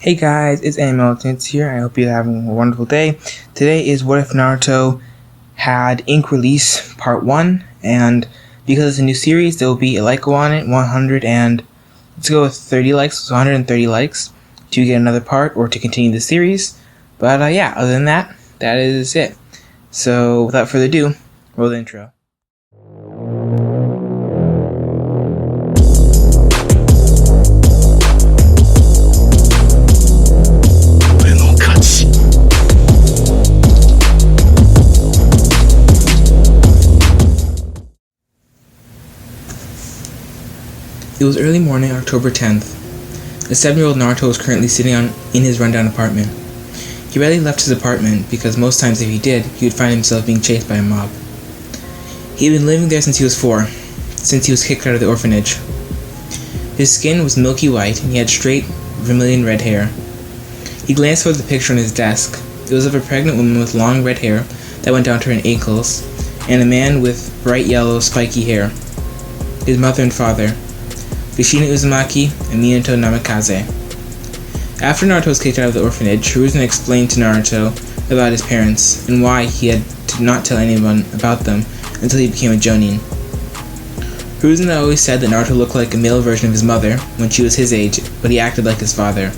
Hey guys, it's Militant here. I hope you're having a wonderful day. Today is What If Naruto had Ink Release Part 1, and because it's a new series, there will be a like go on it, 100 and, let's go with 30 likes, so 130 likes to get another part or to continue the series. But other than that, that is it. So without further ado, roll the intro. It was early morning, October 10th. The 7-year-old Naruto was currently sitting in his rundown apartment. He rarely left his apartment because most times if he did, he would find himself being chased by a mob. He had been living there since he was 4, since he was kicked out of the orphanage. His skin was milky white and he had straight, vermilion red hair. He glanced toward the picture on his desk. It was of a pregnant woman with long red hair that went down to her ankles, and a man with bright yellow, spiky hair. His mother and father, Shino Uzumaki and Minato Namikaze. After Naruto was kicked out of the orphanage, Hiruzen explained to Naruto about his parents and why he had to not tell anyone about them until he became a Jonin. Hiruzen had always said that Naruto looked like a male version of his mother when she was his age, but he acted like his father.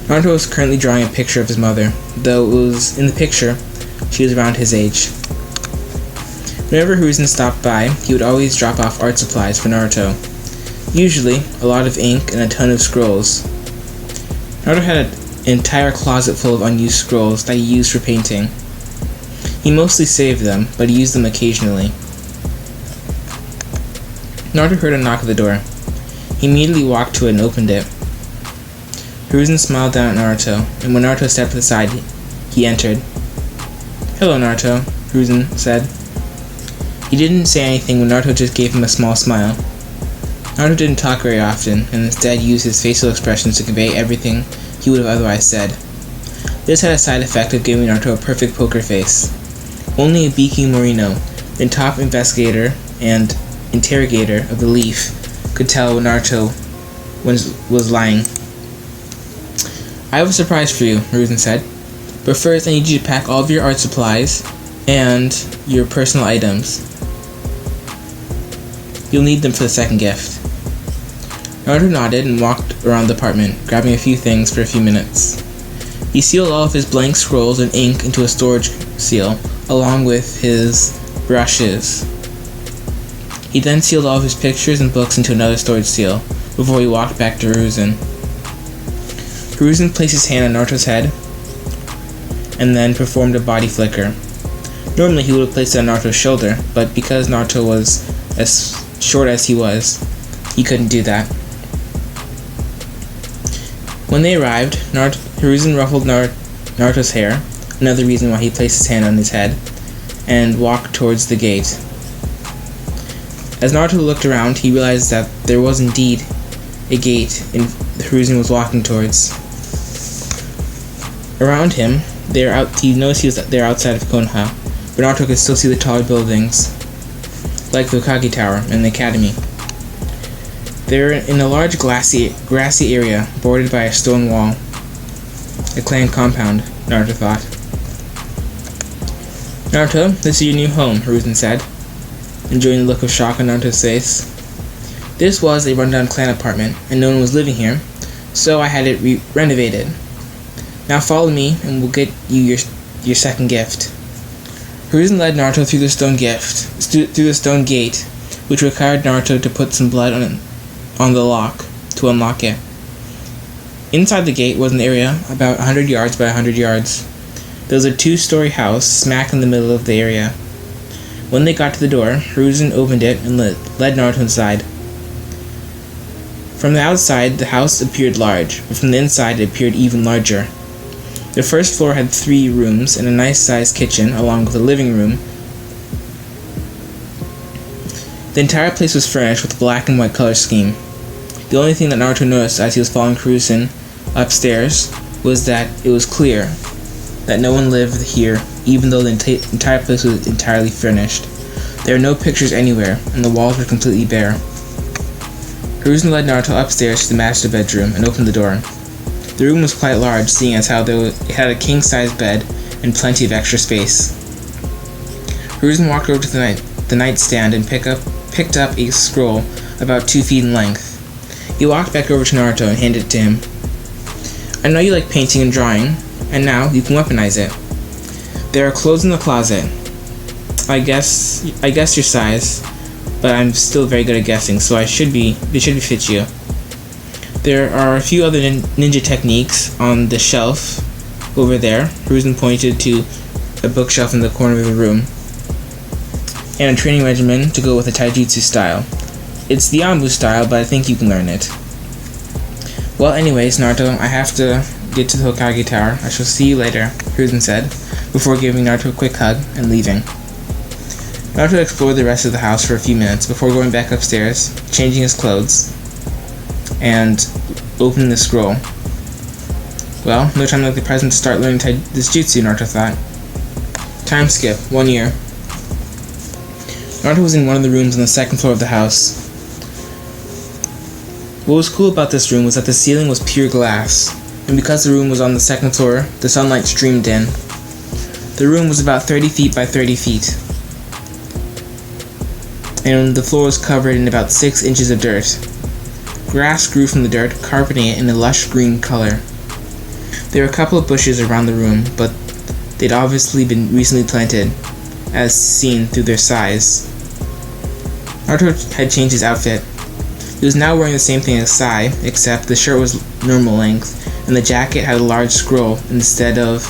Naruto was currently drawing a picture of his mother, though it was in the picture she was around his age. Whenever Hiruzen stopped by, he would always drop off art supplies for Naruto. Usually, a lot of ink and a ton of scrolls. Naruto had an entire closet full of unused scrolls that he used for painting. He mostly saved them, but he used them occasionally. Naruto heard a knock at the door. He immediately walked to it and opened it. Hiruzen smiled down at Naruto, and when Naruto stepped aside, he entered. "Hello, Naruto," Hiruzen said. He didn't say anything when Naruto just gave him a small smile. Naruto didn't talk very often, and instead used his facial expressions to convey everything he would have otherwise said. This had a side effect of giving Naruto a perfect poker face. Only Ibiki Morino, the top investigator and interrogator of the Leaf, could tell when Naruto was lying. "I have a surprise for you," Hiruzen said. "But first I need you to pack all of your art supplies and your personal items. You'll need them for the second gift." Naruto nodded and walked around the apartment, grabbing a few things for a few minutes. He sealed all of his blank scrolls and ink into a storage seal, along with his brushes. He then sealed all of his pictures and books into another storage seal, before he walked back to Hiruzen. Hiruzen placed his hand on Naruto's head, and then performed a body flicker. Normally he would have placed it on Naruto's shoulder, but because Naruto was as short as he was, he couldn't do that. When they arrived, Hiruzen ruffled Naruto's hair, another reason why he placed his hand on his head, and walked towards the gate. As Naruto looked around, he realized that there was indeed a gate Hiruzen was walking towards. Around him, he noticed they were outside of Konoha, but Naruto could still see the taller buildings, like the Kage Tower and the Academy. They were in a large grassy area bordered by a stone wall. A clan compound, Naruto thought. "Naruto, this is your new home," Hiruzen said, enjoying the look of shock on Naruto's face. "This was a rundown clan apartment, and no one was living here, so I had it renovated. Now follow me, and we'll get you your second gift." Hiruzen led Naruto through the stone gate, which required Naruto to put some blood on the lock to unlock it. Inside the gate was an area about 100 yards by 100 yards. There was a 2-story house smack in the middle of the area. When they got to the door, Hiruzen opened it and led Naruto inside. From the outside, the house appeared large, but from the inside it appeared even larger. The first floor had 3 rooms and a nice-sized kitchen, along with a living room. The entire place was furnished with a black and white color scheme. The only thing that Naruto noticed as he was following Hiruzen upstairs was that it was clear that no one lived here, even though the entire place was entirely furnished. There were no pictures anywhere, and the walls were completely bare. Hiruzen led Naruto upstairs to the master bedroom and opened the door. The room was quite large, seeing as how it had a king-size bed and plenty of extra space. Hiruzen walked over to the nightstand and picked up a scroll about 2 feet in length. He walked back over to Naruto and handed it to him. I know you like painting and drawing, and now you can weaponize it. There are clothes in the closet. I guess your size, but I'm still very good at guessing, so they should fit you. There are a few other ninja techniques on the shelf over there. Hiruzen pointed to a bookshelf in the corner of the room, and a training regimen to go with the taijutsu style. It's the Anbu style, but I think you can learn it. Well, anyways, Naruto, I have to get to the Hokage Tower. I shall see you later, Hiruzen said, before giving Naruto a quick hug and leaving. Naruto explored the rest of the house for a few minutes before going back upstairs, changing his clothes, and opening the scroll. Well, no time like the present to start learning this jutsu, Naruto thought. Time skip, 1 year. Naruto was in one of the rooms on the second floor of the house. What was cool about this room was that the ceiling was pure glass, and because the room was on the second floor, the sunlight streamed in. The room was about 30 feet by 30 feet, and the floor was covered in about 6 inches of dirt. Grass grew from the dirt, carpeting it in a lush green color. There were a couple of bushes around the room, but they'd obviously been recently planted, as seen through their size. Naruto had changed his outfit. He was now wearing the same thing as Sai, except the shirt was normal length, and the jacket had a large scroll instead of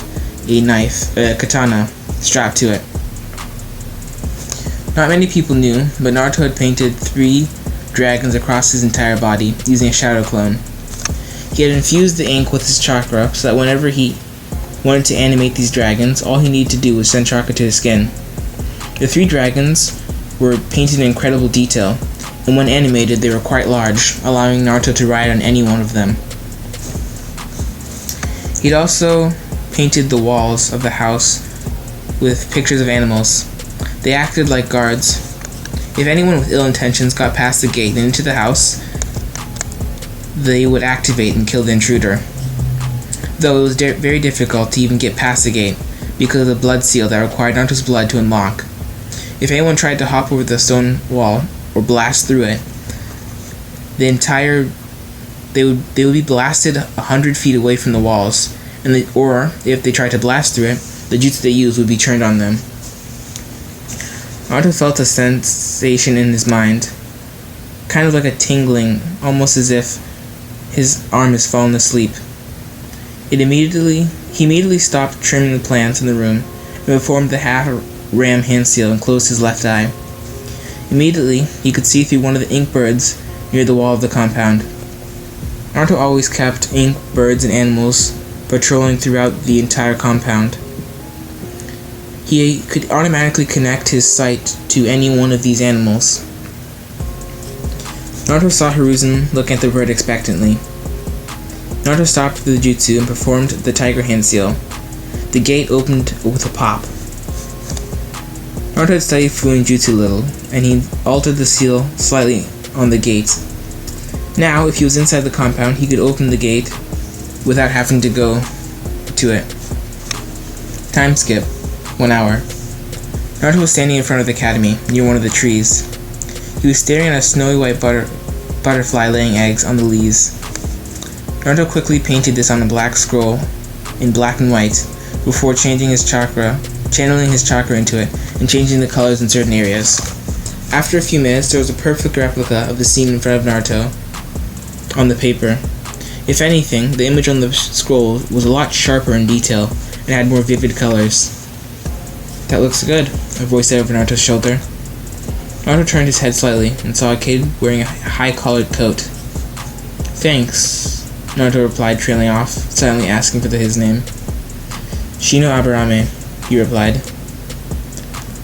a katana, strapped to it. Not many people knew, but Naruto had painted 3 dragons across his entire body using a shadow clone. He had infused the ink with his chakra so that whenever he wanted to animate these dragons, all he needed to do was send chakra to his skin. The 3 dragons were painted in incredible detail, and when animated they were quite large, allowing Naruto to ride on any one of them. He'd also painted the walls of the house with pictures of animals. They acted like guards. If anyone with ill intentions got past the gate and into the house, they would activate and kill the intruder. Though it was very difficult to even get past the gate because of the blood seal that required Naruto's blood to unlock. If anyone tried to hop over the stone wall or blast through it, they would be blasted 100 feet away from the walls, or if they tried to blast through it, the jutsu they used would be turned on them. Naruto felt a sensation in his mind, kind of like a tingling, almost as if his arm has fallen asleep. He immediately stopped trimming the plants in the room and performed the half-ram hand seal and closed his left eye. Immediately, he could see through one of the ink birds near the wall of the compound. Naruto always kept ink birds and animals patrolling throughout the entire compound. He could automatically connect his sight to any one of these animals. Naruto saw Hiruzen look at the bird expectantly. Naruto stopped the jutsu and performed the tiger hand seal. The gate opened with a pop. Naruto had studied Fuin Jutsu a little, and he altered the seal slightly on the gate. Now, if he was inside the compound, he could open the gate without having to go to it. Time skip, 1 hour. Naruto was standing in front of the academy, near one of the trees. He was staring at a snowy white butterfly laying eggs on the leaves. Naruto quickly painted this on a black scroll in black and white, before channeling his chakra into it, and changing the colors in certain areas. After a few minutes, there was a perfect replica of the scene in front of Naruto on the paper. If anything, the image on the scroll was a lot sharper in detail, and had more vivid colors. "That looks good," a voice said over Naruto's shoulder. Naruto turned his head slightly, and saw a kid wearing a high-collared coat. "Thanks," Naruto replied, trailing off, silently asking for his name. "Shino Aburame," he replied.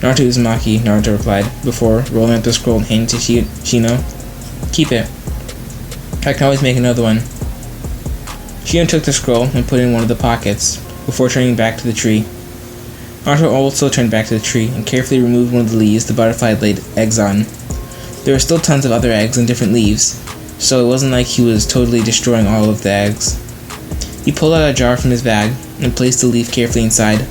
"Naruto Uzumaki," Naruto replied, before rolling up the scroll and handing it to Shino. "Keep it. I can always make another one." Shino took the scroll and put it in one of the pockets, before turning back to the tree. Naruto also turned back to the tree and carefully removed one of the leaves the butterfly had laid eggs on. There were still tons of other eggs on different leaves, so it wasn't like he was totally destroying all of the eggs. He pulled out a jar from his bag and placed the leaf carefully inside.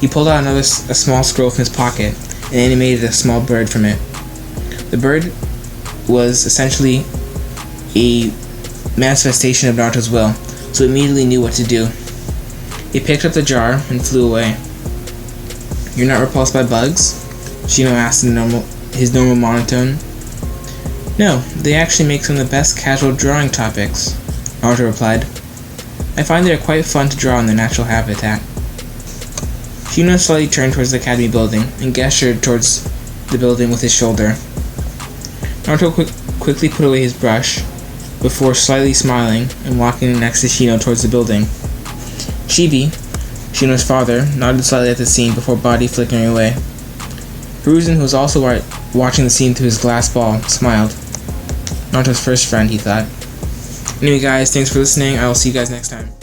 He pulled out a small scroll from his pocket and animated a small bird from it. The bird was essentially a manifestation of Naruto's will, so he immediately knew what to do. He picked up the jar and flew away. "You're not repulsed by bugs?" Shino asked in his normal monotone. "No, they actually make some of the best casual drawing topics," Naruto replied. "I find they are quite fun to draw in their natural habitat." Shino slightly turned towards the academy building and gestured towards the building with his shoulder. Naruto quickly put away his brush before slightly smiling and walking next to Shino towards the building. Chibi, Shino's father, nodded slightly at the scene before body flickering away. Hiruzen, who was also watching the scene through his glass ball, smiled. Naruto's first friend, he thought. Anyway guys, thanks for listening. I will see you guys next time.